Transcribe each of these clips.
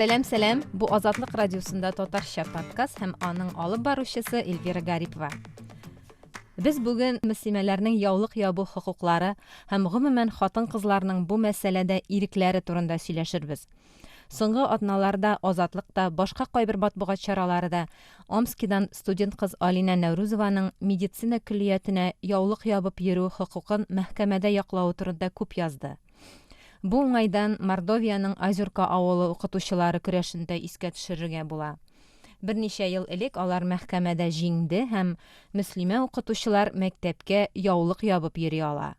Сәлем, bu Азатлык радиосында татарча подкаст һәм аның алып баручысы Эльвира Гарипова. Без бүген мөслимәләрнең яулык ябу хокуклары һәм гомумән хатын-кызларның бу мәсьәләдә ирекләре турында сөйләшербез. Соңгы атналарда Азатлыкта, башка кайбер матбугат чаралары да Омскидан студент кыз Алина Нәүрүзованың медицина көллиятенә яулык ябып йөрү хокукын мәхкәмәдә яклау турында күп язды. Бу уңайдан Мордовияның Озерка авылы укытучылары көрәшендә искә төшерергә була. Берничә ел элек алар мәхкәмәдә җиңде һәм мөслимә укытучылар мәктәпкә яулык ябып йөри ала.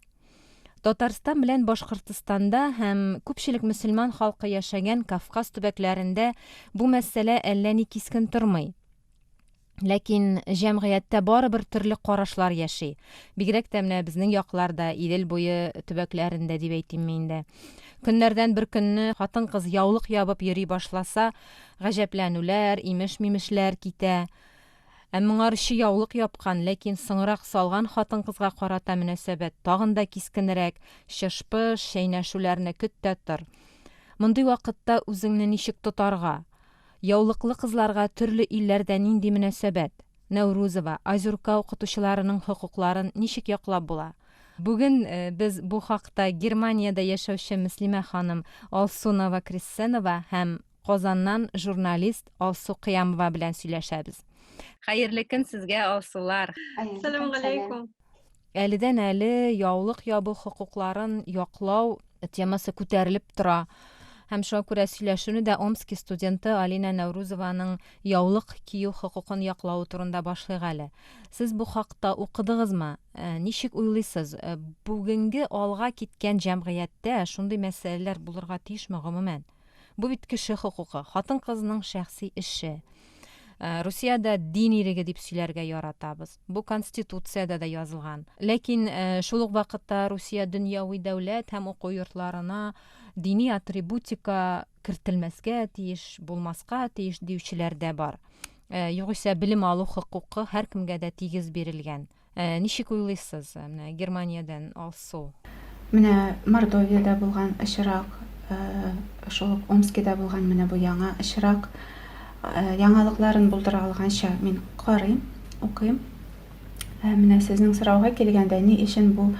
Татарстан белән Башкортстанда һәм күпчелек мөселман халкы яшәгән Кавказ төбәкләрендә бу мәсьәлә әллә ни кискен тормый. Ләкин җәмгыятьтә барыбер төрле карашлар яши. Бигрәк тә менә безнең якларда, Идел буе төбәкләрендә дип әйтим инде. Көннәрдән бер көнне хатын-кыз яулык ябып йөри башласа, гаҗәпләнүләр, имеш-мимешләр китә. Моңарчы яулык япкан, ләкин соңрак салган хатын-кызга карата мөнәсәбәт тагын да кискенрәк, шышпыш, шәйнәшүләрне көттә тор. Мондый вакытта үзеңне ничек тотарга? Яулыклы кызларга төрле илләрдә нинди мөнәсәбәт? Нәүрүзова, Озерка укытучыларының хокукларын ничек яклап була? Бүген без бу хакта Германиядә яшәүче мөслимә ханым Алсу Новокрессенова һәм Казаннан журналист Алсу Кыямова белән сөйләшәбез. Хәерле көн сезгә, Алсулар. Сәлам алейкум. Әледән-әле яулык ябу хокукларын яклау темасы күтәрелеп тора. Һәм шуңа күрә сөйләшүне дә Омский студенты Алина Нәүрүзованың яулык кию хокукын яклау турында башлыйк әле. Сез бу хакта укыдыгызмы? Ничек уйлыйсыз? Бүгенге алга киткән җәмгыятьтә шундый мәсьәләләр булырга тиешме гомумән? Бу бит кеше хокукы, хатын-кызның шәхси эше. Русиядә дин иреге дип сөйләргә яратабыз. Бу конституциядә дә язылган. Ләкин шул ук вакытта Русия дөньяви дәүләт һәм уку йортларына дини атрибутика кертелмәскә тиеш, булмаска тиеш диючеләр дә бар. Югыйсә белем алу хокукы һәркемгә дә тигез бирелгән. Ничек уйлыйсыз? Менә Германиядән Алсу. Менә Мордовиядә булган очрак, шул Омскида булган менә бу яңа очрак, яңалыкларын булдыра алганча мин карыйм, укыйм. Менә сезнең сорауга килгәндә, ни өчен бу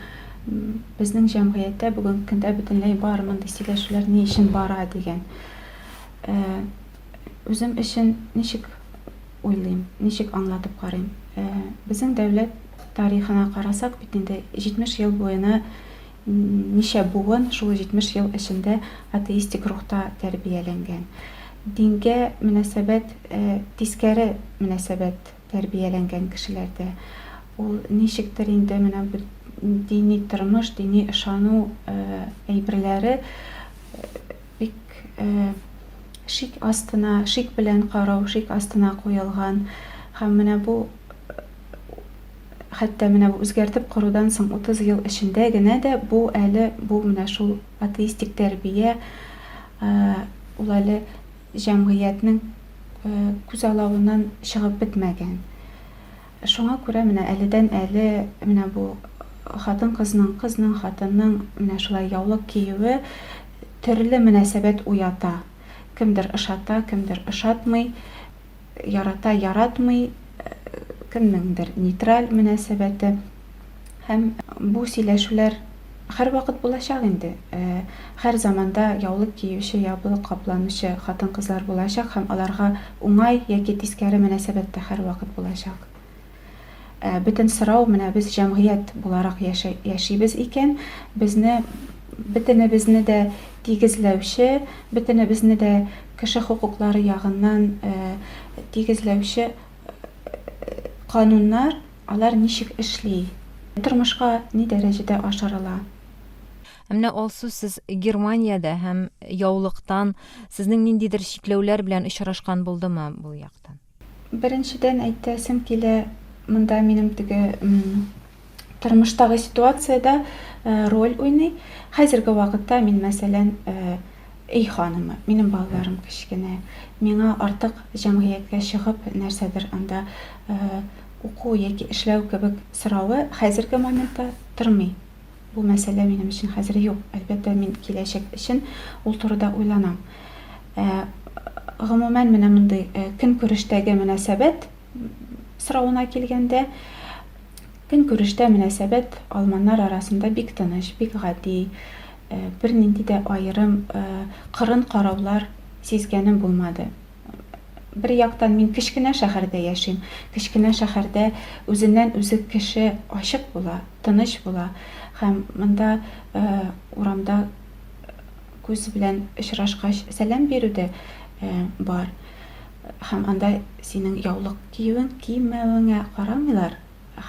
безнең җәмгыятьтә бүген көндә бөтенләй бар мондай сөйләшүләр ни өчен бара дигән. Үзем өчен ничек уйлыйм, ничек аңлатып карыйм. Безнең дәүләт тарихына карасак, бит инде 70 ел буена ничә буын шул 70 ел эчендә атеистик рухта тәрбияләнгән. Дингә мөнәсәбәт, тискәре мөнәсәбәт тәрбияләнгән кешеләрдә. Ул ничектер инде менә бу дини тормыш, дини ышану әйберләре бик шик астына, шик белән карау, шик астына куелган. Һәм менә бу хәтта менә бу үзгәртеп корудан соң 30 ел эчендә генә дә бу әле бу менә шул атеистик тәрбия ул әле җәмгыятьнең күзаллавыннан чыгып бетмәгән. Шуңа күрә менә әледән-әле менә бу хатын-кызның, хатынның менә шулай яулык киюе төрле мөнәсәбәт уята. Кемдер ышата, кемдер ышатмый, ярата, яратмый, кемнеңдер нейтраль мөнәсәбәте. Һәм бу сөйләшүләр һәр вакыт булачак инде. Һәр заманда яулык киюче, ябылып капланучы хатын-кызлар булачак һәм аларга уңай яки тискәре мөнәсәбәттә һәр вакыт булачак. Бөтен сорау менә без җәмгыять буларак яшибез икән, бөтенебезне дә тигезләүче, бөтенебезне дә кеше хокуклары ягыннан тигезләүче кануннар, алар ничек эшли? Тормышка ни дәрәҗәдә ашырыла? Менә Алсу, сез Германиядә һәм яулыктан сезнең ниндидер шикләүләр белән очрашкан булдымы бу яктан? Беренчедән әйтәсем килә, монда минем теге тормыштагы ситуациядә роль уйный. Хәзерге вакытта мин мәсәлән эй ханымы, минем балаларым кечкенә, миңа артык җәмгыятькә чыгып нәрсәдер анда уку яки эшләү кебек соравы хәзерге моментта тормый. Бу мәсьәлә минем өчен хәзер юк. Әлбәттә мин киләчәк өчен ул турыда уйланам. гомумән менә мондай көнкүрештәге мөнәсәбәт соравына килгәндә, көнкүрештә мөнәсәбәт алманнар арасында бик тыныч, бик гади, бернинди дә аерым кырын караулар сизгәнем булмады. Бер яктан мин кечкенә шәһәрдә яшим. Кечкенә шәһәрдә үзеннән үзе кеше ачык була, тыныч була һәм монда урамда күз белән очрашкач сәлам бирүдә бар. Һәм анда синең яулык киюең, киеммәвеңә карамыйлар.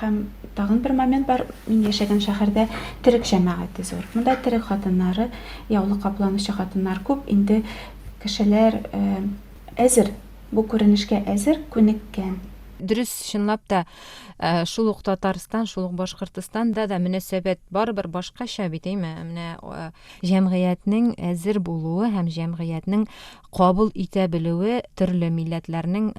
Һәм тагын бер момент бар, мин яшәгән шәһәрдә терек җәмәгате зур. Монда терек хатыннары, яулык капланучы хатыннар күп. Инде кешеләр әзер, бу күренешкә әзер, күнеккән. Дөрес, чынлап та шул ук Татарстан, шул ук Башкортстанда да мөнәсәбәт барыбер башкача бит, әйме? Менә җәмгыятьнең әзер булуы һәм җәмгыятьнең кабул итә белүе төрле милләтләрнең,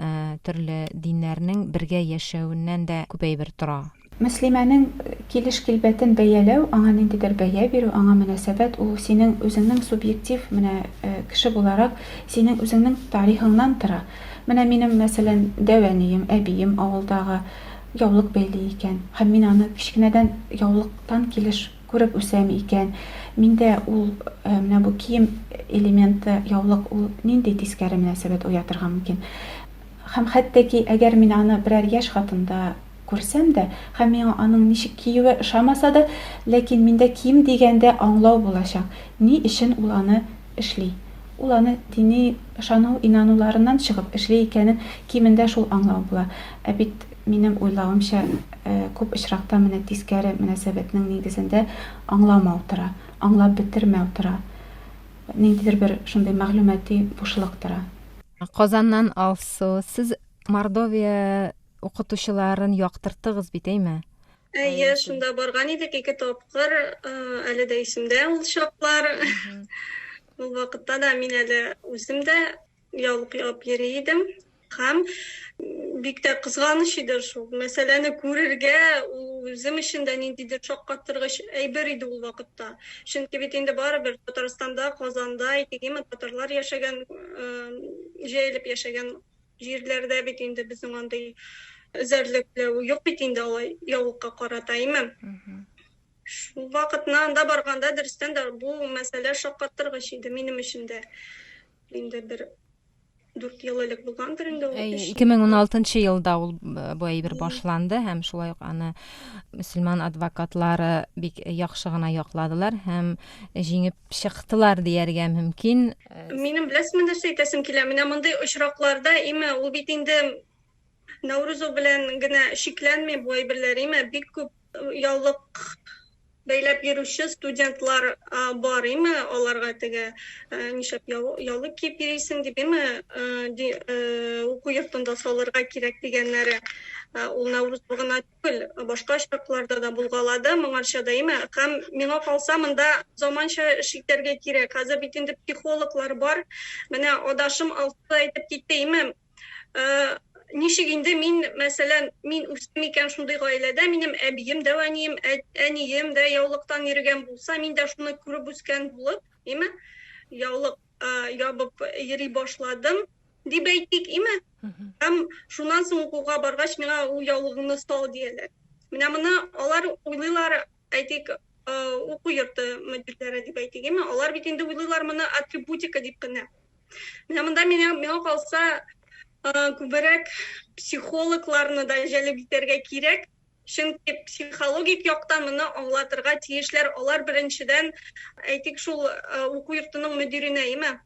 төрле диннәрнең бергә яшәвеннән дә күпәйбер тора. Мөслимәнең килеш-килбәтен бәяләү, аңа ниндидер бәя бирү, аңа мөнәсәбәт, ул синең үзеңнең субъектив, менә кеше буларак, синең үзеңнең тарихыңнан тора. Менә минем, мәсәлән, дәвәнием, әбием авылдагы яулык бәйли икән. Һәм мин аны кичкенәдән яулыктан килеш күреп үсәм икән. Миндә ул менә бу кием элементы, яулык, ул нинди тискәре мөнәсәбәт уятырга мөмкин. Һәм хәттәки әгәр мин аны берәр яшь хатында күрсәм дә, һәм миңа аның ничек киюе ошамаса да, ләкин миндә кием дигәндә аңлау булачак. Ни өчен ул аны эшли? Ул аны дини ышану, инануларыннан чыгып эшли икәнен киемендә шул аңлау була. Ә бит минем уйлавымча, күп очракта менә тискәре мөнәсәбәтнең нигезендә аңламау тора, аңлап бетермәү тора. Ниндидер бер шундый мәгълүмати бушлык тора. Казаннан Алсу, сез Мордовия укытучыларын яктырттыгыз бит, әйме? Әйе, шунда барган идек 2 тапкыр, әле дә исемдә ул чаклар. Ул вакытта да мин әле үзем дә яулык ябып йөри идем. Һәм бик тә кызганыч иде шул. Мәсьәләне күрергә, ул үзем өчен дә ниндидер шаккаттыргыч әйбер иде ул вакытта. Чөнки бит инде барыбер Татарстанда, Казанда, әйтегеме, татарлар яшәгән, җәелеп яшәгән җирләрдә бит инде безнең андай эзәрлекләү юк бит инде алай яулыкка карата, әйме? Шул вакытна анда барганда дөрестән дә бу мәсьәлә шаккаттыргыч иде минем өчен дә. Инде бер 4 ел элек булгандыр инде ул. 2016 елда ул бу әйбер башланды һәм шулай ук аны мөселман адвокатлары бик яхшы гына якладылар һәм җиңеп чыктылар дияргә мөмкин. Минем беләсезме нәрсә әйтәсем килә? Менә мондай очракларда име ул бит инде Наурызу белән генә шикләнми бу әйберләр, име бик күп яулык бәйләп йөрүче студентлар бар, име аларга теге нишәп яулык киеп йөрисең дип, име уку йортында салырга кирәк дигәннәре. Ул Наурыз гына түгел, башка чакларда да булгалады, моңарча да, име. Һәм миңа калса монда заманча эш итәргә кирәк. Хәзер бит инде психологлар бар. Менә адашым Алсу әйтеп китте, име. Ничек инде мин, мәсәлән, мин үстем икән шундый гаиләдә, минем әбием, дәвәнием, әнием дә яулыктан йөргән булса, мин дә шуны күреп үскән булып, име, яулык ябып йөри башладым дип әйтик, име. Һәм шуннан соң укуга баргач, миңа ул яулыгымны сал дияләр. Менә моны алар уйлыйлар, әйтик, уку йорты мөдирләре дип әйтик, име. Алар бит инде уйлыйлар моны атрибутика дип кенә. Менә монда миңа калса күбрәк психологларны да җәлеп итәргә кирәк. Чөнки психологик яктан моны аңлатырга тиешләр. Алар беренчедән әйтик шул уку йортының мөдиренә, име.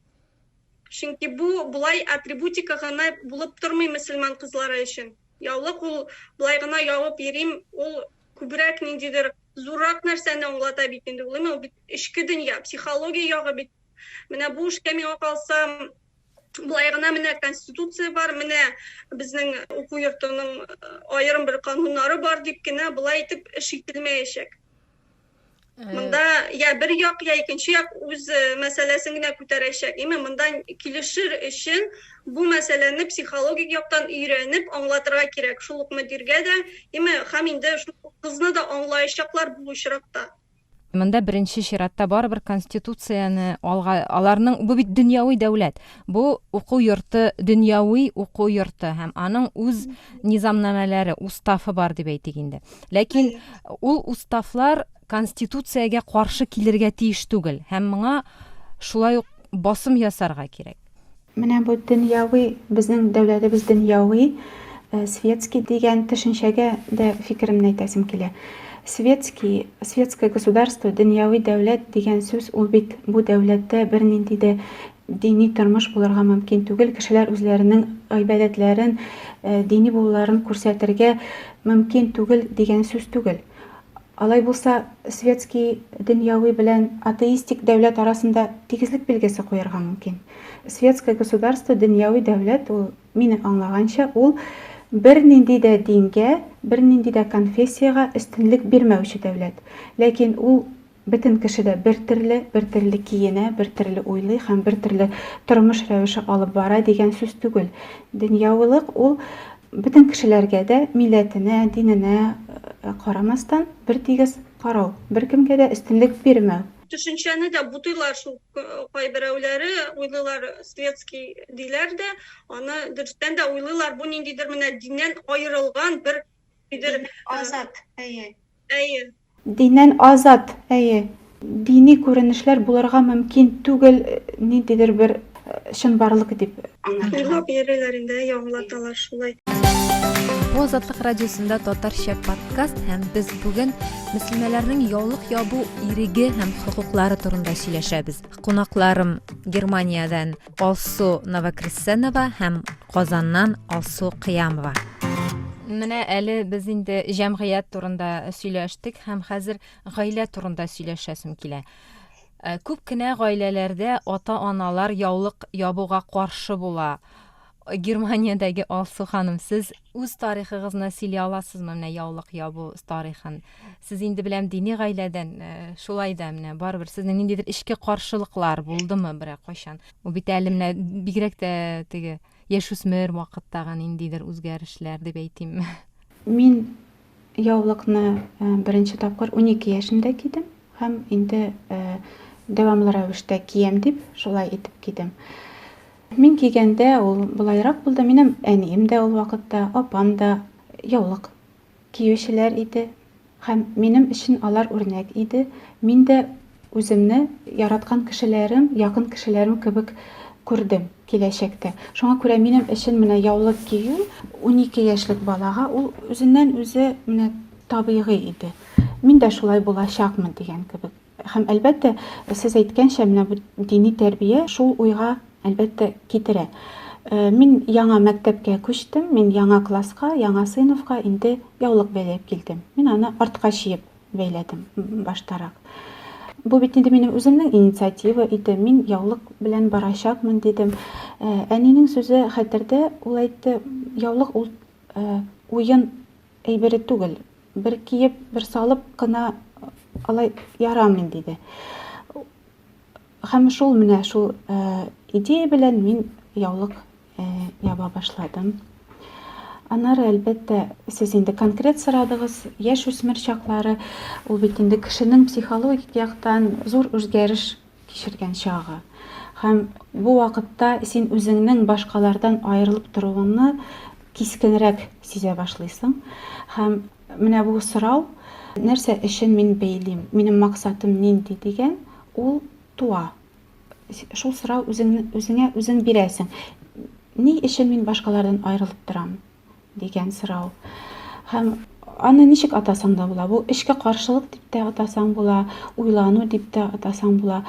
Чөнки бу булай атрибутика гына булып тормый мөселман кызлары өчен. Яулык ул булай гына ябып йөрим, ул күбрәк ниндидер зуррак нәрсәне аңлата бит инде. Ул бит эчке дөнья, психология ягы бит. Менә бу эшкә миңа калса булай гына менә конституция бар, менә безнең уку йортының аерым бер кануннары бар дип кенә булай итеп эш ителмәячәк. Монда я бер як, я икенче як үз мәсьәләсен генә күтәрәчәк. Име монда килешер өчен бу мәсьәләне психологик яктан өйрәнеп аңлатырга кирәк. Шул ук мөдиргә дә, име һәм инде шул кызны да аңлаячаклар бу очракта. Монда беренче чиратта барыбер конституцияны аларның бу бит дөньяви дәүләт. Бу уку йорты дөньяви уку йорты һәм аның үз низамнамәләре, уставы бар дип әйтик инде. Ләкин ул уставлар конституциягә каршы килергә тиеш түгел һәм моңа шулай ук басым ясарга кирәк. Менә бу дөньяви, безнең дәүләтебез дөньяви, светский дигән төшенчәгә дә фикеремне әйтәсем килә. Светское государство, дөньяви дәүләт дигән сүз, ул бит бу дәүләттә бернинди дә дини тормыш булырга мөмкин түгел. Кешеләр үзләренең гыйбадәтләрен, дини булуларын күрсәтергә мөмкин түгел дигән сүз түгел. Алай булса, светский дөньяви белән атеистик дәүләт арасында тигезлек белгесе куярга мөмкин. Светское государство, дөньяви дәүләт, ул мине аңлаганча, ул бернинди дә дингә, бернинди дә конфессияга өстенлек бирмәүче дәүләт. Ләкин ул бөтен кешедә бер төрле киенә, бер төрле уйлый һәм бер төрле тормыш рәвеше алып бара дигән сүз түгел. Дөньявылык ул бөтен кешеләргә дә милләтенә, диненә карамастан бер тигез карау, беркемгә дә өстенлек бирмәү. Төшенчәне дә бутыйлар шул кайберәүләре, уйлыйлар светский диләр дә, аны дөрестән дә уйлыйлар, бу ниндидер менә диннән аерылган бер азат, әйе. Диннән азат, әйе. Дини күренешләр булырга мөмкин түгел, ниндидер бер чынбарлык дип Уйлап йөриләр инде, аңлаталар шулай. Бу Азатлык радиосында татарча подкаст һәм без бүген мөселманнарның яулык ябу иреге һәм хокуклары турында сөйләшәбез. Кунакларым Германиядан Алсу Новокресенова һәм Казаннан Алсу Кыямова. Менә әле без инде җәмгыять турында сөйләштек һәм хәзер гаилә турында сөйләшәсем килә. Күп кенә гаиләләрдә ата-аналар яулык ябуга каршы була. Германиядәге Алсу ханым, сез үз тарихыгызны сөйли аласызмы менә яулык ябу тарихын? Сез инде беләм дини гаиләдән, шулай да менә барыбер сезнең ниндидер ичке каршылыклар булдымы берәр кайчан? Бу бит әле менә бигрәк тә теге яшүсмер вакыттагы ниндидер үзгәрешләр дип әйтим. Мин яулыкны беренче тапкыр 12 яшендә кидем һәм инде дәвамлы рәвештә киям дип шулай итеп кидем. Мин кигәндә ул булайрак булды. Минем әнием дә ул вакытта, апам да яулык киючеләр иде һәм минем өчен алар үрнәк иде. Мин дә үземне яраткан кешеләрем, якын кешеләрем кебек күрдем киләчәктә. Шуңа күрә минем өчен менә яулык кию 12 яшьлек балага ул үзеннән үзе менә табигый иде. Мин дә шулай булачакмын дигән кебек. Һәм әлбәттә, сез әйткәнчә менә бу дини тәрбия шул уйга әлбәттә китерә. Мин яңа мәктәпкә күчтем, мин яңа класска, яңа сыйныфка инде яулык бәйләп килдем. Мин аны артка чиеп бәйләдем баштарак. Бу бит инде минем үземнең инициатива иде. Мин яулык белән барачакмын дидем. Әнинең сүзе хәтердә, ул әйтте, яулык ул уен әйбере түгел. Бер киеп, бер салып кына алай ярамый диде. Һәм шул менә шул идея белән мин яулык яба башладым. Аннары әлбәттә, сез инде конкрет сорадыгыз, яшүсмер чаклары, ул бит инде кешенең психологик яктан зур үзгәреш кичергән чагы. Һәм бу вакытта син үзеңнең башкалардан аерылып торуыңны кискенрәк сизә башлыйсың. Һәм менә бу сорау, нәрсә өчен мин бәйлим, минем максатым нинди дигән, ул туа. Шул сорау үзеңә үзең бирәсең. Ни өчен мин башкалардан аерылып торам дигән сорау. Һәм аны ничек атасаң да була? Бу эчке каршылык дип тә атасаң була, уйлану дип тә атасаң була,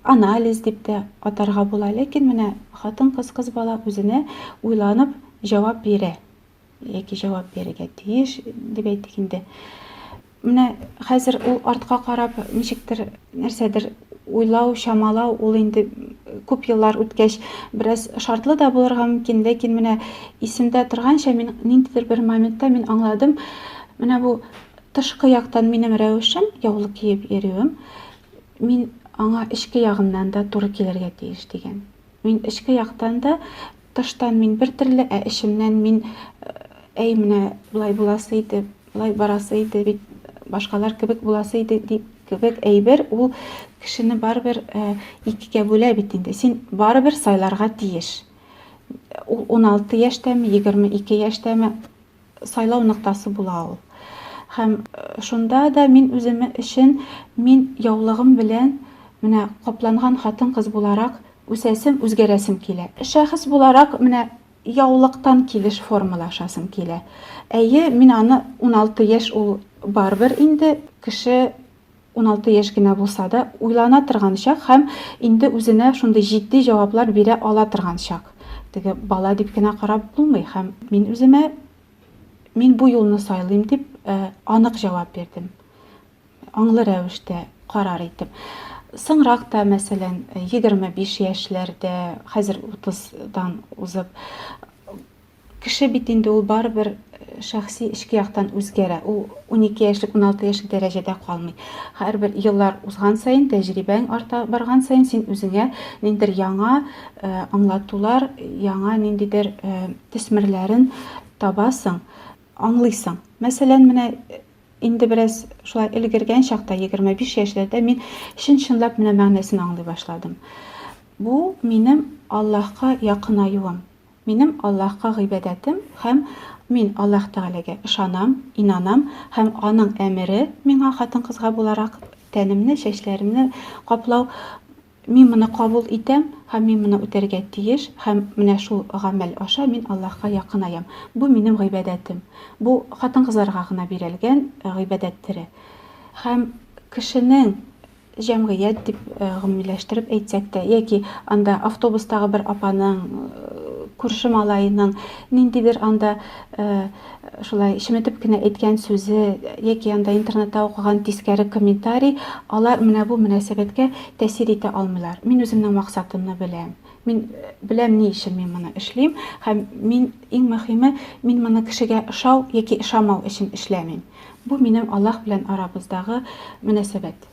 анализ дип тә атарга була. Ләкин менә хатын-кыз бала үзенә уйланып җавап бирә. Яки җавап бирергә тиеш дип әйтик инде. Менә хәзер ул артка карап ничектер нәрсәдер уйлау, чамалау, ул инде күп еллар үткәч бераз шартлы да булырга мөмкин, ләкин менә исемдә торганча мин ниндидер бер моментта мин аңладым, менә бу тышкы яктан минем рәвешем, яулык киеп йөрүем, мин аңа эчке ягымнан да туры килергә тиеш дигән. Мин эчке яктан да, тыштан мин бер төрле, эчемнән мин менә булай буласы иде, булай барасы иде бит башкалар кебек буласы иде дип кебек әйбер, ул кешене барыбер икегә бүлә бит инде. Син барыбер сайларга тиеш. Ул 16 яшьтәме, 22 яшьтәме сайлау ноктасы була ул. Һәм шунда да мин үземе өчен мин яулыгым белән менә капланган хатын-кыз буларак үсәсем, үзгәрәсем килә. Шәхес буларак менә яулыктан килеш формалашасым килә. Әйе, мин аны 16 яшь ул барбер инде кеше 16 яшь генә булса да уйлана торган чак һәм инде үзенә шундый җитди җаваплар бирә ала торган чак. Теге бала дип кенә карап булмый һәм мин үземә мин бу юлны сайлыйм дип анык җавап бирдем. Аңлы рәвештә карар итеп. Соңрак та, мәсәлән, 25 яшьләрдә, хәзер 30дан узып, кеше бит инде ул барыбер шәхси эчке яктан үзгәрә. Ул 12 яшьлек, 16 яшьлек дәрәҗәдә калмый. Һәрбер еллар узган саен, тәҗрибәң арта барган саен, син үзеңә ниндидер яңа аңлатулар, яңа ниндидер төсмерләрен табасың, аңлыйсың. Мәсәлән, менә инде бераз шулай өлгергән чакта 25 яшьләрдә мин чынлап менә мәгънәсен аңлый башладым. Бу минем Аллаһка якынаюым, минем Аллаһка гыйбадәтем һәм мин Аллаһ Тәгаләгә ышанам, инанам һәм аның әмере миңа хатын-кызга буларак тәнемне, чәчләремне каплау, мин моны кабул итәм һәм мин моны үтәргә тиеш һәм менә шул гамәл аша мин Аллаһка якынаям. Бу минем гыйбадәтем. Бу хатын-кызларга гына бирелгән гыйбадәт төре. Һәм кешенең җәмгыять дип гомумиләштереп әйтсәк тә, яки анда автобустагы бер апаның, күрше малайының ниндидер анда шулай шиметеп кенә әйткән сүзе, яки анда интернетта укыган тискәре комментарий, алар менә бу мөнәсәбәткә тәэсир итә алмыйлар. Мин үземнең максатымны беләм. Мин беләм ни өчен мин моны эшлим һәм мин иң мөһиме мин моны кешегә ышау яки ышамау өчен эшләмим. Бу минем Аллаһ белән арабыздагы мөнәсәбәт.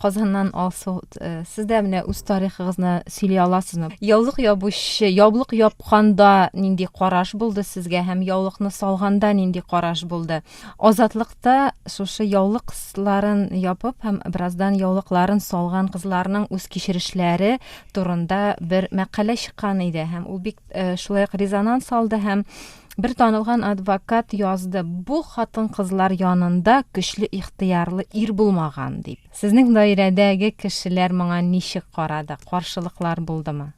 Казаннан алсу, siz дә менә үз тарихыгызны сөйли аласызмы? Яулык ябучы, яулык япканда нинди караш булды сезгә һәм яулыкны салганда нинди караш булды? Азатлыкта шушы яулыкларын япып һәм бераздан яулыкларын салган кызларның үз кичерешләре турында бер мәкалә чыккан иде һәм ул бик шулай резонанс алды һәм bir tanılgan advokat yazdı. Bu хатын-кызлар янында көчле ихтиярлы ир булмаган дип. Сезнең даирәдәге кешеләр моңа ничек карады? Каршылыклар булдымы?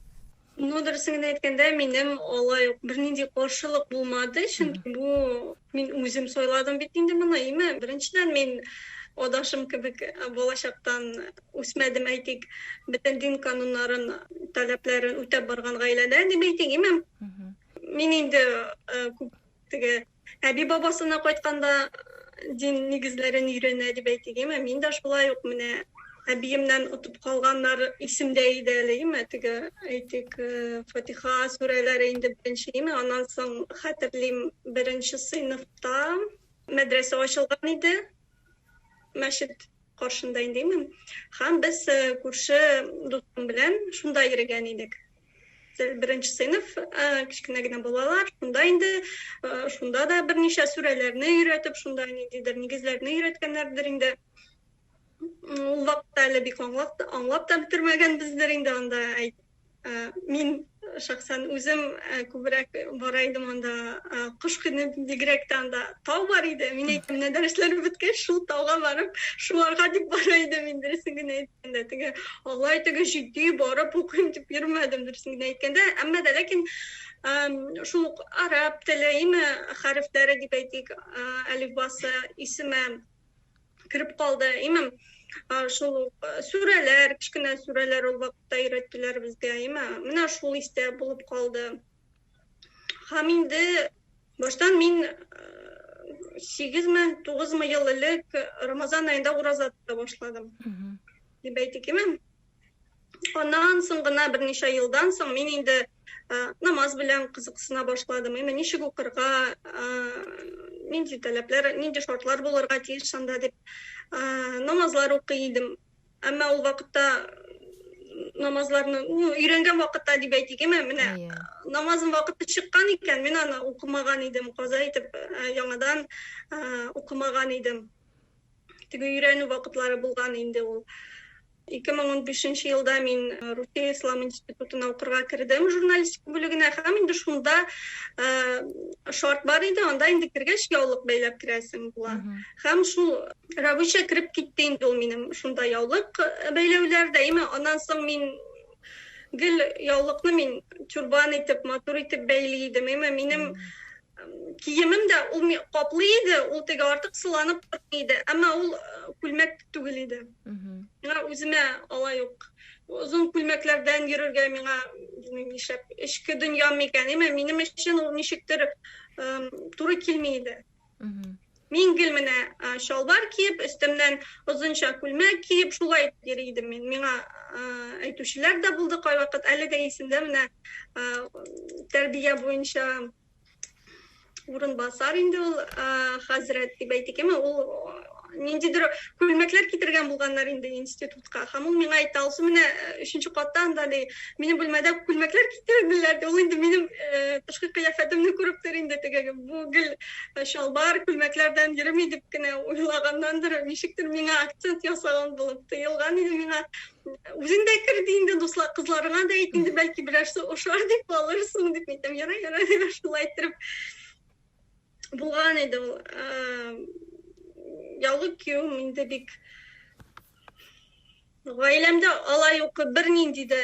Дөресен әйткәндә, минем алай бернинди каршылык булмады, чөнки бу мин үзем сайладым бит инде моны. Беренчедән мин адашым кебек балачактан үсмәдем, әйтик, бөтен дин кануннарын, таләпләрен үтәп барган гаиләдә дип әйтик. Мин инде теге әби бабасына кайтканда дин нигезләрен өйрәнә дип әйтик. Мин дә шулай ук менә әбиемнән утып калганнар исемдә иде әле. Теге әйтик Фатиха сүрәләре инде беренче. Аннан соң хәтерлим беренче сыйныфта мәдрәсә ачылган иде. Мәчет каршында инде. Һәм без күрше дустым белән шунда йөргән идек. Беренче сыйныф, кичкенә генә балалар, шунда да берничә сүрәләрне өйрәтеп, шунда ниндидер нигезләрне өйрәткәннәрдер инде. Ул вакытта әле бик аңлап та бетермәгәнбездер инде анда. Мин шәхсән үзем күбрәк бара идем анда, кыш көне бигрәк тә анда тау бар иде. Мин әйтәм, менә дәресләр беткәч, шул тауга барып, шуларга дип бара идем инде, дөресен генә әйткәндә. Теге алай теге җитди барып укыйм дип йөрмәдем, дөресен генә әйткәндә. Әмма дә ләкин шул араб теле, хәрефләре дип әйтик, әлифбасы исеме кирип калды. Шул сүрәләр, кичкенә сүрәләр ул вакытта өйрәттеләр безгә. Менә шул истә булып калды. Һәм инде баштан мин 8-9 ел элек Рамазан аенда ураза тота башладым. Дип әйтик. Аннан соң гына берничә елдан соң мин инде намаз белән кызыксына башладым. Ничек укырга, нинди таләпләр, нинди шартлар булырга тиеш анда дип намазлар укый идем. Әмма ул вакытта намазларны өйрәнгән вакытта дип әйтик, менә намазның вакыты чыккан икән, мин аны укымаган идем, каза итеп яңадан укымаган идем. теге өйрәнү вакытлары булган инде ул. 2015 елда мин Русия Ислам институтына укырга кирдем журналистика бүлегенә һәм инде шунда шарт бар иде, анда инде кергәч яулык бәйләп керәсең була. Һәм шул рабочая кирип китте инде ул минем шунда яулык бәйләүләрдә. Аннан соң мин гел яулыкны мин тюрбан итеп, матур итеп бәйли идем. Минем киемем дә ул каплы иде, ул теге артык сыланып иде, әмма ул күлмәк түгел иде. Миңа үземә алай ук озын күлмәкләрдән йөрергә миңа нишләп эчке дөньям микән, минем өчен ул ничектер туры килми иде. Мин гел менә шалбар киеп, өстемнән озынча күлмәк киеп, шулай йөри идем мин. Миңа әйтүчеләр дә булды кайвакыт, әле дә исемдә менә тәрбия буенча урынбасар инде ул хәзрәт дип әйтик, ул ниндидер күлмәкләр китергән булганнар инде институтка. Һәм ул миңа әйтә, алсы менә 3нче катта анда минем бүлмәдә күлмәкләр китерделәр. Ул инде минем тышкы кыяфәтемне күрептер инде теге бу гел шалбар күлмәкләрдән йөрми дип кенә уйлагандыр. Ничектер миңа акцент ясаган булып тоелган иде миңа. Үзең дә керде инде дуслар, кызларыңа да әйт инде, бәлки берәрсе ошар дип алырсың дип әйтәм. Ярый дип шулай итеп булган иде ул. Яулык кию инде бик гаиләмдә алай ук бернинди дә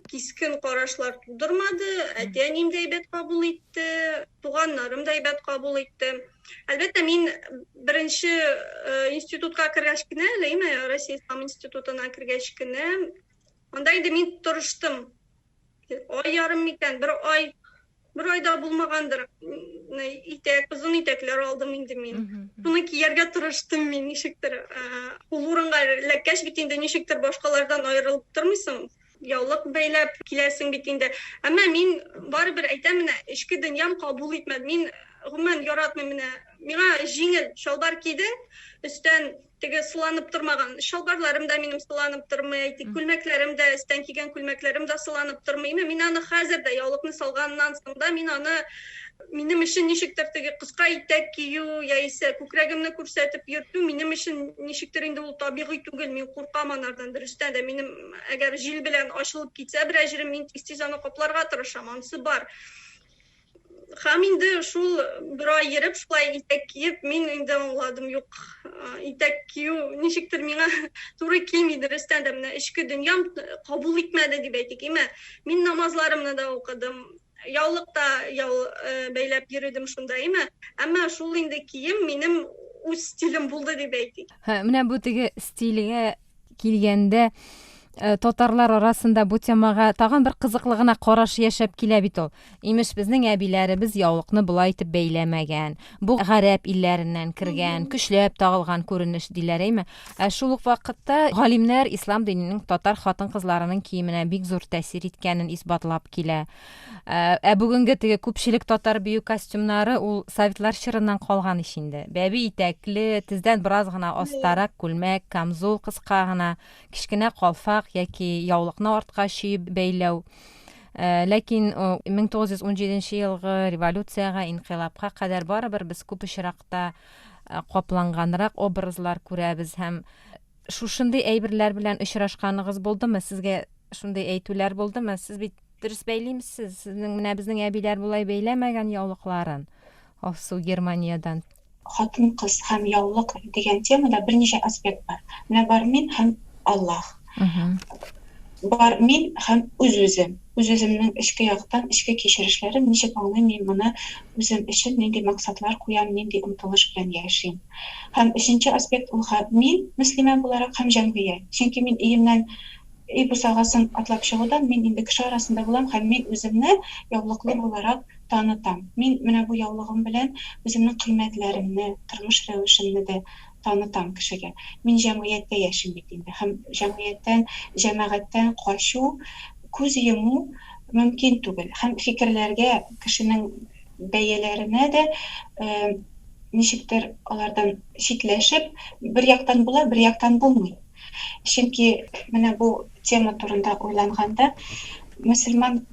кискен карашлар тудырмады. Әтиәнем дә әйбәт кабул итте, туганнарым да әйбәт кабул итте. Әлбәттә, мин беренче институтка кергәч кенә, Россия Ислам институтына кергәч кенә, анда инде мин тырыштым. Ай ярым микән, bir ayda булмагандыр. Узын итәкләр алдым инде мин. Буны кияргә тырыштым мин, ничектер. Ул урынга эләккәч бит инде ничектер башкалардан аерылып тормыйсың. Яулык бәйләп киләсең бит инде. Әмма мин барыбер әйтәм, менә эчке дөньям кабул итмәде. Мин гомумән яратмыйм менә. Миңа җиңел шалбар киде, өстән теге сыланып тормаган. Шалбарларым да минем сыланып тормый, күлмәкләрем дә, өстән кигән күлмәкләрем дә сыланып тормый. Мин аны хәзер дә яулыкны салганнан соң да мин аны минем өчен ничектер теге кыска итәк кию яисә күкрәгемне күрсәтеп йөртү минем өчен ничектер инде ул табигый түгел. Мин куркам анардан. Дөрестән дә минем әгәр җил белән ачылып китсә бер әҗрем, мин тиз аны капларга тырышам, анысы бар. Һәм инде шул бер ай йөреп, шулай итәк киеп, мин инде аңладым, юк, итәк кию ничектер миңа туры килми. Дөрестән дә менә эчке дөньям кабул итмәде дип әйтик. Мин намазларымны да укыдым, яулыкта бәйләп йөридем шунда, әмма шул инде кием минем үз стилем булды дип әйтик. Менә бу теге стилгә килгәндә татарлар арасында бу темага тагын бер кызыклы гына караш яшәп килә бит ул. Имеш, безнең әбиләребез яулыкны булай итеп бәйләмәгән. Бу гарәп илләреннән кергән, көчләп тагылган күренеш диләр, Шул ук вакытта галимнәр ислам диненең татар хатын-кызларының киеменә бик зур тәэсир иткәнен исбатлап килә. Бүгенге теге күпчелек татар бию костюмнары ул советлар чорыннан калган иш инде. Бәби итәкле, тездән бераз гына астарак күлмәк, камзул кыска гына, кичкенә калфак яки яулыкны артка чөеп бәйләү. Ләкин 1917 елгы революцияга, инкыйлабка кадәр барыбер без күп очракта капланганрак образлар күрәбез һәм шушындый әйберләр белән очрашканыгыз булдымы? Сезгә шундый әйтүләр булдымы? Сез бит дөрес бәйлимсез. Сезнең менә безнең әбиләр булай бәйләмәгән яулыкларын. Алсу Германиядан. Хатын-кыз һәм яулык дигән темада берничә аспект бар. Менә бар мин һәм Аллаһ. Бар мин һәм үзем. Үземнең эчке яктан, эчке кичерешләрем, ничек аңлыйм мин моны үзем өчен, нинди максатлар куям, нинди омтылыш белән яшим. Һәм өченче аспект ул мин мөслимә буларак һәм җәмгыять. Чөнки мин өемнән бусагасын атлап чыгудан мин инде кеше арасында булам һәм мин үземне яулыклы буларак танытам. Мин менә бу яулыгым белән үземнең кыйммәтләремне, тормыш рәвешемне дә танытам кешегә. Мин җәмгыятьтә яшим бит инде һәм җәмгыятьтән, җәмәгатьтән качу, күз йому мөмкин түгел. Һәм фикерләргә, кешенең бәяләренә дә ничектер алардан читләшеп, бер яктан була, бер яктан булмый. Чөнки менә бу тема турында уйланганда, мөселман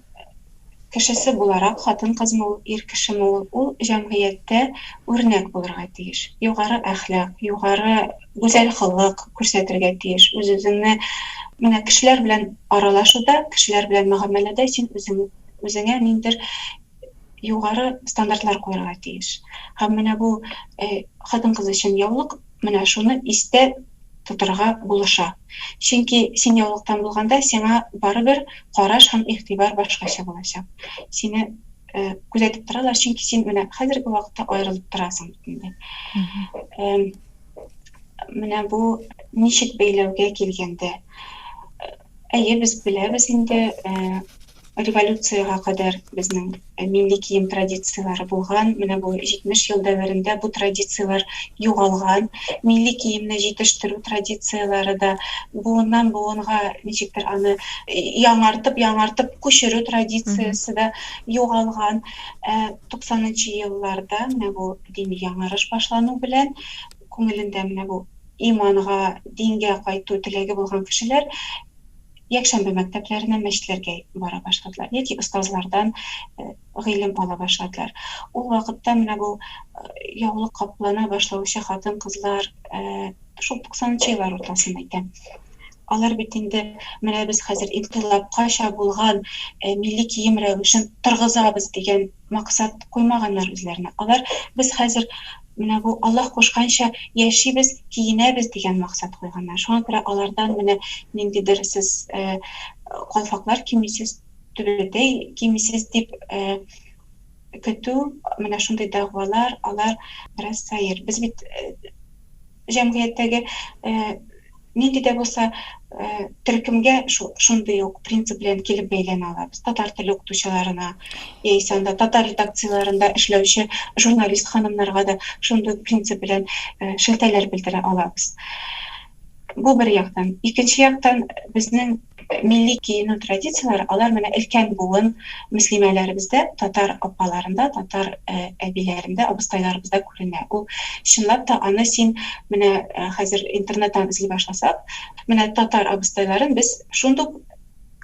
кешесе буларак, хатын-кызмы ул, ир кешеме ул җәмгыятьтә үрнәк булырга тиеш. Югары әхлак, югары гүзәл холык күрсәтергә тиеш. Үз-үзеңне менә кешеләр белән аралашуда, кешеләр белән мөгамәләдә син үзеңә ниндидер югары стандартлар куярга тиеш. Һәм менә бу хатын-кыз өчен яулык менә шуны истә тотырга булыша. Чөнки син яулыктан булганда сиңа барыбер караш һәм игътибар башкача булачак. Сине күзәтеп торалар, чөнки син менә хәзерге вакытта аерылып торасың битендә. Менә бу ничек бәйләүгә килгәндә, без беләбез инде, революцияга кадәр безнең милли кием традицияләре булган. Менә бу 70 ел дәверендә бу традицияләр югалган. Милли киемне җитештерү традицияләре дә буыннан буынга ничектер аны яңартып күчерү традициясе дә югалган. 90-нчы елларда менә бу дини яңарыш башлану белән күңелендә менә бу иманга, дингә кайту теләге булган кешеләр якшәмбе мәктәпләренә, мәчетләргә бара башладылар, яки остазлардан гыйлем ала башладылар. Ул вакытта менә бу яулык каплана башлаучы хатын-кызлар, шул 90-нчы еллар уртасында икән. Алар бит инде менә без хәзер инкыйлабкача булган милли кием рәвешен торгызабыз дигән максат куймаганнар үзләренә. Алар без хәзер менә бу Аллаһ кушканча яшибез, киенәбез дигән максат куйганнар. Шуңа күрә алардан менә ниндидер сез калфаклар кимисез, түбәтәй кимисез дип көтү, менә шундый дәгъвалар, алар бераз сайыр. Без бит җәмгыятьтәге нинди дә булса төркемгә шундый ук принцип белән килеп бәйләнә алабыз. Татар теле укытучыларына, яисә анда татар редакцияларында эшләүче журналист ханымнарга да шундый принцип белән шелтәләр белдерә алабыз. Бу бер яктан. Икенче яктан безнең милли киенү традицияләре, алар менә өлкән буын мөслимәләребездә, татар апаларында, татар әбиләрендә, абыстайларыбызда күренә. Ул чынлап та аны син менә хәзер интернеттан эзли башласак, менә татар абыстайларын без шундук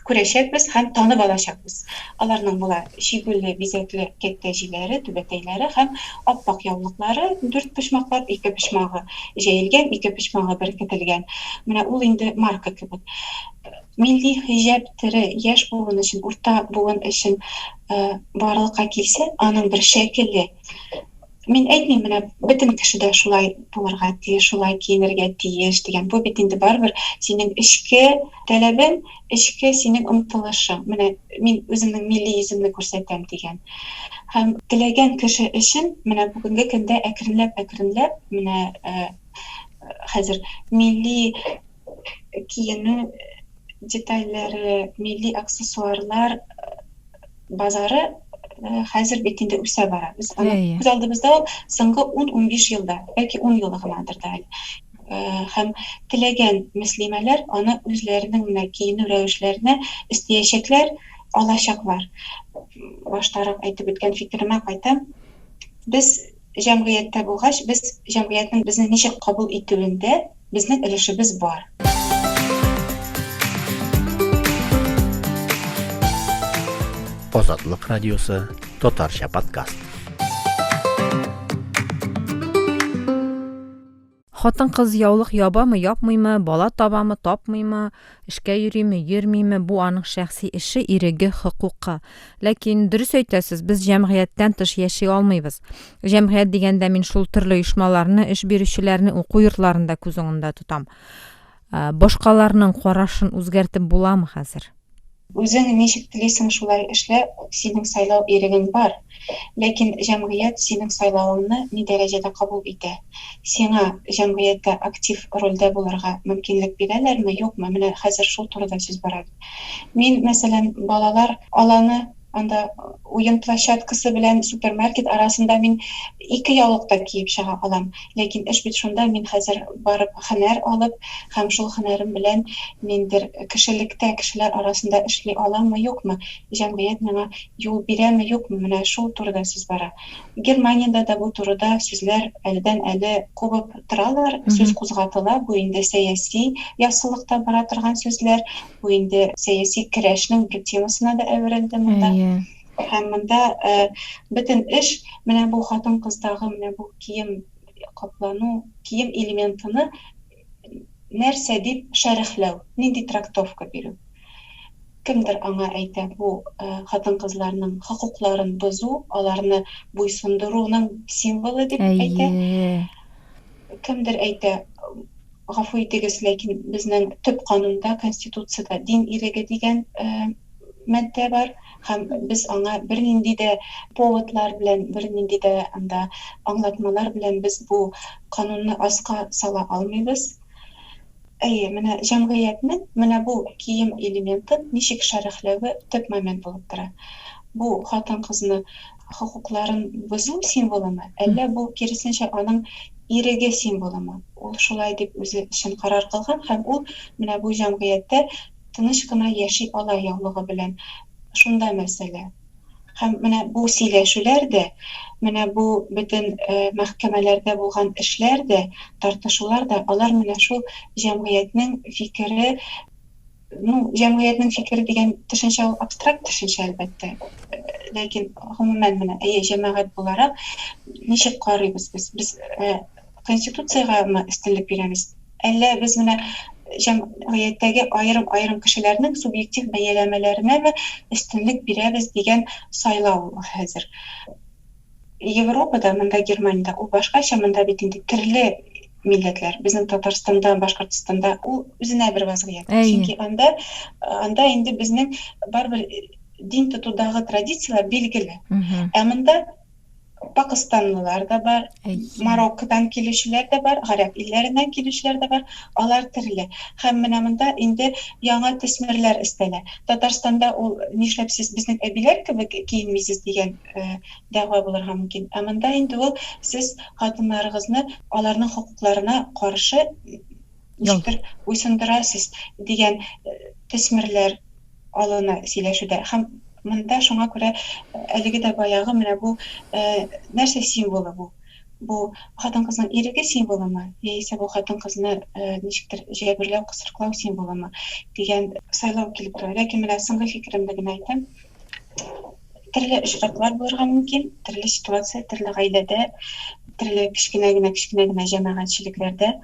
күрәчәкбез һәм танып алачакбыз. Аларның була шигүлле, бизәкле кәттәҗиләре, түбәтәйләре һәм аппак яулыклары, 4 почмаклар, 2 почмагы җәелгән, 2 почмагы беркетелгән. Менә ул инде марка кебек. Милли хиҗаб тере яшь буын өчен, урта буын өчен барлыкка килсә, аның бер шәкеле. Мин әйтмим, менә бөтен кеше дә шулай булырга тиеш, шулай киенергә тиеш дигән. Бу бит инде барбер синең эчке талабың, эчке синең омтылышың. Менә мин үземнең милли йөземне күрсәтәм дигән. Һәм теләгән кеше өчен менә бүгенге көндә әкренләп менә хәзер милли киенү детальләре, милли аксессуарлар базары хәзер бит инде үсә бара. Без аны күз алдыбызда соңгы 10-15 елда, бәлки 10 ел гынадыр да әле. Һәм теләгән мөслимәләр аны үзләренең менә киенү рәвешләренә истәячәкләр, алачаклар. Баштарак әйтеп үткән фикеремә кайтам. Без җәмгыятьтә булгач, без җәмгыятьнең безне ничек кабул итүендә безнең өлешебез бар. Азатлык радиосы, Татарча подкаст. Хатын-кыз яулык ябамы, япмыймы, бала табамы, тапмыймы, эшкә йөриме, йөрмиме, бу аның шәхси эше, иреге, хокукы. Ләкин дөрес әйтәсез, без җәмгыятьтән тыш яши алмыйбыз. Җәмгыять дигәндә мин шул төрле оешмаларны, эш бирүчеләрне уку йортларында күз уңында тотам. Башкаларның карашын үзгәртеп буламы хәзер? Үзең ничек телисең шулай эшлә, синең сайлау ирегең бар. Ләкин җәмгыять синең сайлавыңны ни дәрәҗәдә кабул итә? Сиңа җәмгыятьтә актив рольдә булырга мөмкинлек бирәләрме, юкмы? Менә хәзер шул турыда сүз бара. Мин, мәсәлән, балалар аланы анда уен площадкасы белән супермаркет арасында мин 2 яулыкта киеп чыга алам. Ләкин эш бит шунда, мин хәзер барып һөнәр алып, һәм шул һөнәрем белән миндер кешелектә, кешеләр арасында эшли аламмы, юкмы? Җәмгыять миңа юл бирәме, юкмы? Менә шул турыда сүз бара. Германиядә дә бу турыда сүзләр әледән-әле күбеп торалар, сүз кузгатыла. Бу инде сәяси яссылыкта бара торган сүзләр, бу инде сәяси көрәшнең бер темасына да әверелде монда. Һәм монда бөтен эш менә бу хатын-кыздагы менә бу кием каплану, кием элементыны нәрсә дип шәрехләү, нинди трактовка бирү. Кемдер аңа әйтә, бу хатын-кызларның хокукларын бозу, аларны буйсындыруның символы дип әйтә. Әйе. Кемдер әйтә, гафу итегез, ләкин безнең төп канунда, конституцияда дин иреге дигән матдә бар. Һәм без аңа бернинди дә поводлар белән, бернинди дә анда аңлатмалар белән без бу канунны аска сала алмыйбыз. Әйе, менә җәмгыятьнең менә бу кием элементын ничек шәрехләве төп момент булып тора. Бу хатын-кызны хокукларын бозу символымы, әллә бу киресенчә аның иреге символымы? Ул шулай дип үзе өчен карар кылган һәм ул менә бу җәмгыятьтә тыныч кына яши ала яулыгы белән. Шунда мәсьәлә. Һәм менә бу сөйләшүләр дә, менә бу бөтен мәхкәмәләрдә булган эшләр дә, тартышулар да, алар менә шул җәмгыятьнең фикере, җәмгыятьнең фикере дигән төшенчә ул абстракт төшенчә әлбәттә. Ләкин гомумән менә җәмәгать буларак ничек карыйбыз без? Без конституцияга өстенлек бирәбез. Әллә без менә җәмгыятьтәге айрым кешеләрнең субъектив бәяләмәләренә өстенлек бирәбез дигән сайлау хәзер. Европада, монда Германиядә ул башкача, монда бит инде төрле милләтләр. Безнең Татарстанда, Башкортстанда ул үзенә бер вазгыять. Чөнки анда инде безнең барбер дин тотудагы традициялар билгеле. Ә монда Пакистанлылар да бар, Мароккодан килүчеләр дә бар, гарәп илләреннән килүчеләр дә бар, алар төрле. Һәм менә монда инде яңа төсмерләр өстәлә. Татарстанда ул нишләп сез безнең әбиләр кебек киенмисез дигән дәгъва булырга мөмкин. Ә монда инде ул сез хатыннарыгызны аларның хокукларына каршы ничектер буйсындырасыз дигән төсмерләр алына сөйләшүдә. Һәм монда шуңа күрә әлеге дә баягы менә бу нәрсә символы бу? Бу хатын-кызның иреге символымы? Яисә бу хатын-кызны ничектер җәберләү, кысырыклау символымы дигән сайлау килеп тора. Ләкин менә соңгы фикеремне генә әйтәм. Төрле очраклар булырга мөмкин, төрле ситуация, төрле гаиләдә, төрле кичкенә генә җәмәгатьчелекләрдә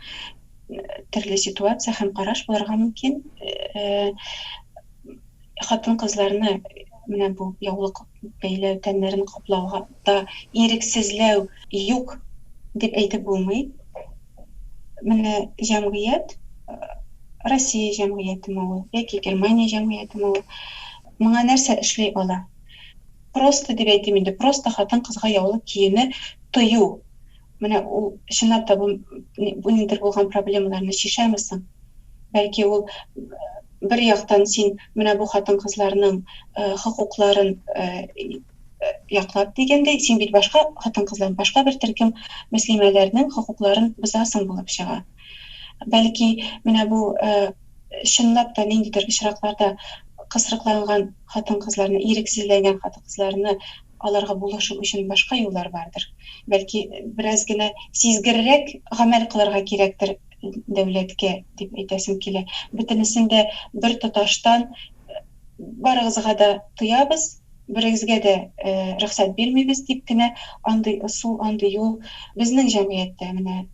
төрле ситуация һәм караш булырга мөмкин. Хатын-кызларны менә бу яулык бәйләү, тәннәрен каплауга да ирексезләү юк дип әйтеп булмый. Менә җәмгыять, Россия җәмгыятеме ул, яки Германия җәмгыятеме ул, моңа нәрсә эшли ала? Просто дип әйтим инде, просто хатын-кызга яулык киене тыю. Менә ул чынлап та бу ниндидер булган проблемаларны чишәмесең? Бәлки ул bir яктан син менә бу хатын-кызларның хокукларын яклап дигәндәй, син бит башка хатын-кызлар, башка бер төркем мөслимәләрнең хокукларын бозасың булып чыга. Бәлки менә бу чынлап та ниндидер очракларда кысрыкланган хатын-кызларны, ирексезләнгән хатын-кызларны аларга булышу өчен башка юллар бардыр. Бәлки бераз гына сизгеррәк гамәл кылырга кирәктер дәүләткә дип әйтәсем килә. Бөтенесен дә бер тоташтан барыгызга да тыябыз, берегезгә дә рөхсәт бирмибез дип кенә андый ысул, андый юл безнең җәмгыятьтә менә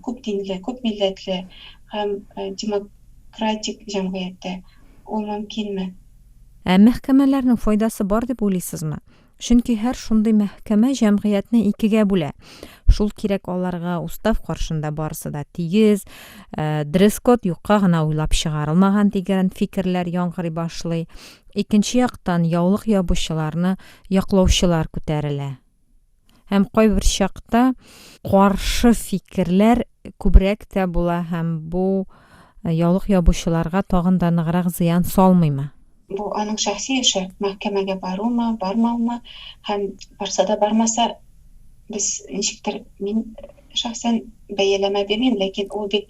күп динле, күп милләтле һәм демократик җәмгыятьтә ул мөмкинме? Мәхкәмәләрнең файдасы бар дип уйлыйсызмы? Чөнки һәр шундый мәхкәмә җәмгыятьне икегә бүлә. Шул кирәк аларга устав каршында барысы да тигез, дресс-код юкка гына уйлап чыгарылмаган дигән фикерләр яңгырый башлый. Икенче яктан яулык ябучыларны яклаучылар күтәрелә. Һәм кайбер чакта каршы фикерләр күбрәк тә була һәм бу яулык ябучыларга тагын да ныграк зыян салмыймы? Бу аның шәхси эше, мәхкәмәгә барумы, бармаумы, һәм барса да бармаса, без ничектер, мин шәхсән бәяләмә бирмим, ләкин ул бит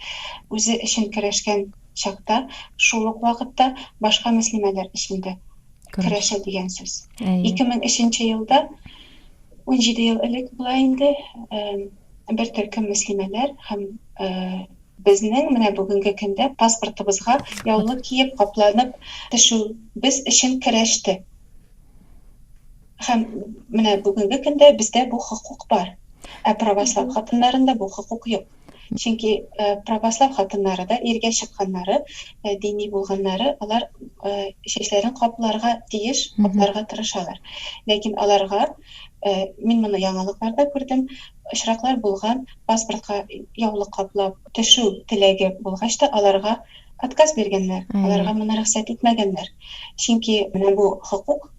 үзе өчен көрәшкән чакта, шул ук вакытта башка мөслимәләр өчен дә көрәшә дигән сүз. 2003 елда, 17 ел элек була инде, бер төркем мөслимәләр һәм безнең менә бүгенге көндә паспортыбызга яулык киеп капланып төшү без өчен көрәште. Һәм менә бүгенге көндә бездә бу хокук бар. Православ хатыннарында бу хокук юк. Чөнки православ хатыннары да иргә чыкканнары, дини булганнары, алар чәчләрен капларга тиеш, капларга тырышалар. Ләкин аларга мин моны яңалыкларда күрдем, очраклар булган, паспортка яулык каплап төшү теләге булгач та аларга отказ биргәннәр. Аларга моны рөхсәт итмәгәннәр. Чөнки менә бу хокук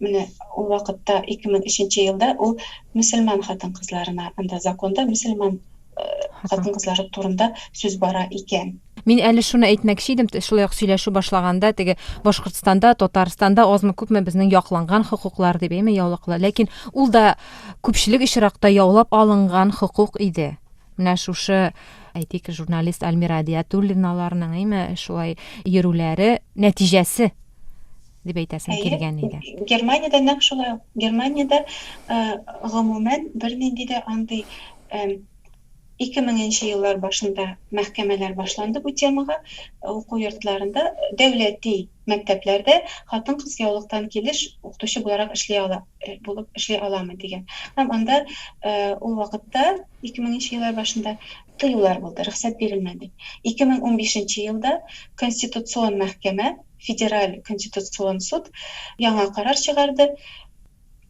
менә ул вакытта 2003 елда ул мөселман хатын-кызларына, анда законда мөселман хатын-кызлары турында сүз бара икән. Мин әле шуны әйтмәкче идем, шулай ук сөйләшү башлаганда, теге Башкортстанда, Татарстанда азмы күпме безнең якланган хокуклар дип әйме яулыклы, ләкин ул да күпчелек очракта яулап алынган хокук иде. Менә шушы әйтик журналист Альмира Диятуллиналарның әйме шулай йөрүләре нәтиҗәсе дип әйтәсем килгән иде. Германиядә нәкъ шулай. Германиядә гомумән бернинди дә андый 2000 еллар башында мәхкәмәләр башланды бу темага. Уку йортларында, дәүләти мәктәпләрдә хатын-кыз яулыктан килеш укытучы буларак эшли аламы дигән. Һәм анда ул вакытта 2000 еллар башында тыюлар булды, рөхсәт бирелмәде. 2015 елда Конституцион мәхкәмә, Федераль Конституцион суд яңа карар чыгарды.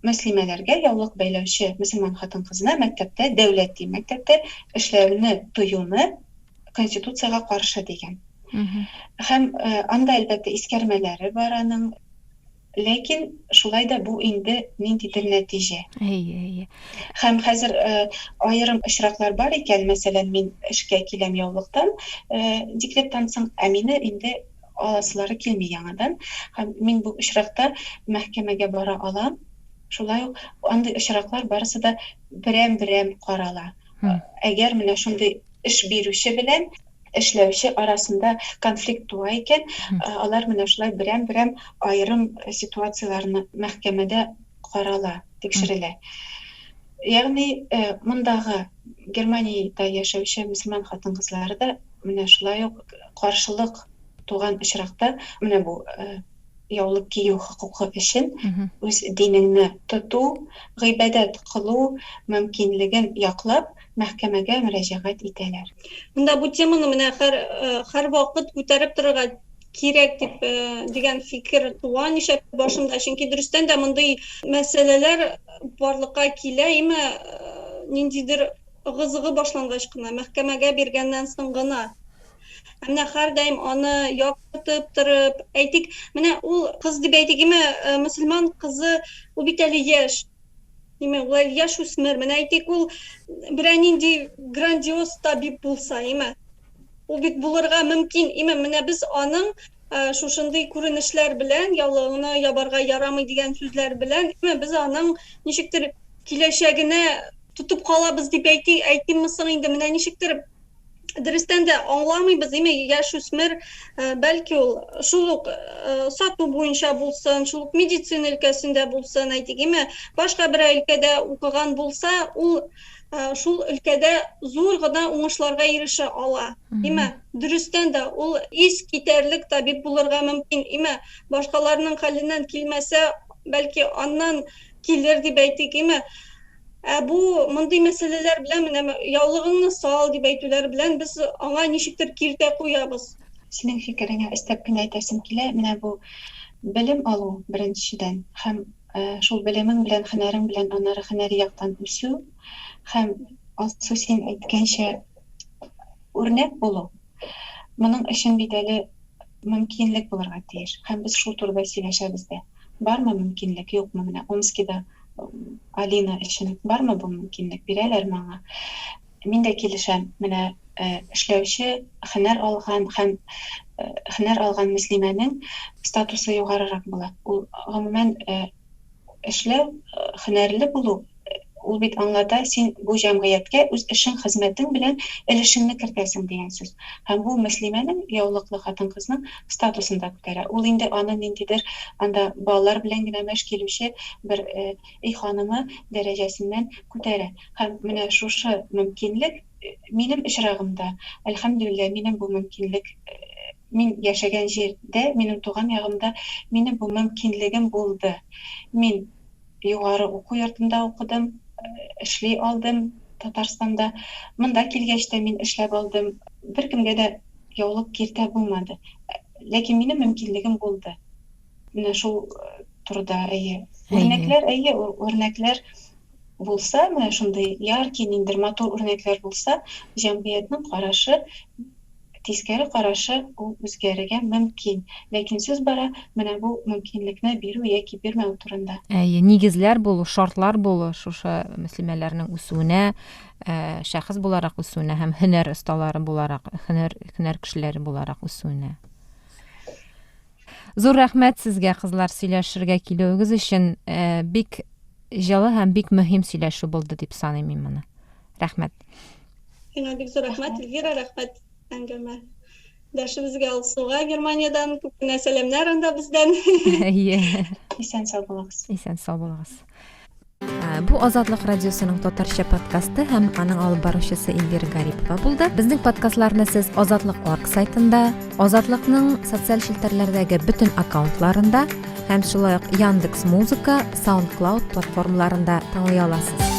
Мөслимәләргә яулык бәйләүче мөселман хатын-кызына мәктәптә, дәүләти мәктәптә эшләүне тыюны Конституцияга каршы дигән. Һәм анда әлбәттә искәрмәләре бар аның, ләкин шулай да бу инде ниндидер нәтиҗә. Һәм хәзер аерым очраклар бар икән, мәсәлән, мин эшкә киләм яулыктан, декреттан соң әмине инде аласылары килми яңадан. Һәм мин бу очракта мәхкәмәгә бара алам. Шулай ук андый очраклар барысы да берәм-берәм карала. Әгәр менә шундый эш бирүче белән эшләүче арасында конфликт туа икән, алар менә шулай берәм-берәм аерым ситуацияларны мәхкәмәдә карала, тикшерелә. Ягъни мондагы Германиядә яшәүче мөселман хатын-кызлары да менә шулай ук каршылык туган очракта менә бу яулык кию хокукы өчен үз динеңне тоту, гыйбадәт кылу мөмкинлеген яклап мәхкәмәгә мөрәҗәгать итәләр. Монда бу теманы менә һәр вакыт күтәреп торырга кирәк дип дигән фикер туа нишә башымда, чөнки дөрестән дә мондый мәсьәләләр барлыкка килә, ниндидер гызыгы башлангач кына, мәхкәмәгә биргәннән соң гына. Менә һәр даим аны яктыртып торып, әйтик, менә ул кыз дип әйтик, мөселман кызы, ул бит әле яшь. Ул яшь үсмер, менә әйтик, ул берәр нинди грандиоз табиб булса, ул бит булырга мөмкин. Менә без аның шушындый күренешләр белән, яулыгына ябарга ярамый дигән сүзләр белән, без аның ничектер киләчәгенә тотып калабыз дип әйтимме соң инде, менә ничектер дөрестән дә аңламыйбыз, яшь үсмер, бәлки ул шул ук сату буенча булсын, шул ук медицина өлкәсендә булсын, әйтик, башка бер өлкәдә укыган булса, ул шул өлкәдә зур гына уңышларга ирешә ала. Дөрестән дә ул ис китәрлек табиб булырга мөмкин. Башкаларның хәленнән килмәсә, бәлки аннан килер дип әйтик, бу мондый мәсьәләләр белән менә яулыгыңны сал дип әйтүләр белән без аңа ничектер киртә куябыз. Синең фикереңә өстәп кенә әйтәсем килә, менә бу белем алу беренчедән, һәм шул белемең белән, һөнәрең белән аннары һөнәри яктан үсү, һәм алсу син әйткәнчә үрнәк булу. Моның өчен бит әле мөмкинлек булырга тиеш. Һәм без шул турыда сөйләшәбез дә. Бармы мөмкинлек, юкмы? Менә Омскида Алина өчен бармы бу мөмкинлек? Бирәләр маңа. Мин дә килешәм. Менә эшләүче, һөнәр алган мөслимәнең статусы югарырак була. Ул гомумән эшләү, һөнәрле булу, ул бит аңлата, син бу җәмгыятькә үз эшең, хезмәтең белән өлешеңне кертәсең дигән сүз. Һәм бу мөслимәнең, яулыклы хатын-кызның статусын да күтәрә. Ул инде аны ниндидер анда балалар белән генә мәш килүче бер ханымы дәрәҗәсеннән күтәрә. Һәм менә шушы мөмкинлек минем очрагымда, әлхәмдүлилләh, минем бу мөмкинлек, мин яшәгән җирдә, минем туган ягымда, минем бу мөмкинлегем булды. Мин югары уку йортында укыдым, эшли алдым Татарстанда. Монда килгәч тә мин эшләп алдым. Беркемгә дә яулык киртә булмады. Ләкин минем мөмкинлегем булды. Менә шул турыда үрнәкләр булса, менә шундый яркий, ниндидер матур үрнәкләр булса, җәмгыятьнең карашы, тискәре карашы ул үзгәрергә мөмкин. Ләкин сүз бара менә бу мөмкинлекне бирү яки бирмәү турында. Нигезләр булу, шартлар булу шушы мөслимәләрнең үсүенә, шәхес буларак үсүенә һәм һөнәр осталары буларак, һөнәр кешеләре буларак үсүенә. Зур рәхмәт сезгә, кызлар, сөйләшергә килүегез өчен. Бик җылы һәм бик мөһим сөйләшү булды дип саныйм мин моны. Рәхмәт. Сиңа бик зур рәхмәт, Эльвира, рәхмәт әңгәмә. Дәшебезгә Алсуга Германиядән күп кенә сәламнәр анда бездән. Исән сау булыгыз. Исән сау булыгыз. Бу Азатлык радиосының татарча подкасты һәм аның алып баручысы Эльвира Гарипова булды. Безнең подкастларны сез Азатлык.org сайтында, Азатлыкның социаль челтәрләрдәге бөтен аккаунтларында һәм шулай ук Яндекс.Музыка, SoundCloud платформаларында тыңлый аласыз.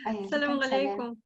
Assalamu alaikum.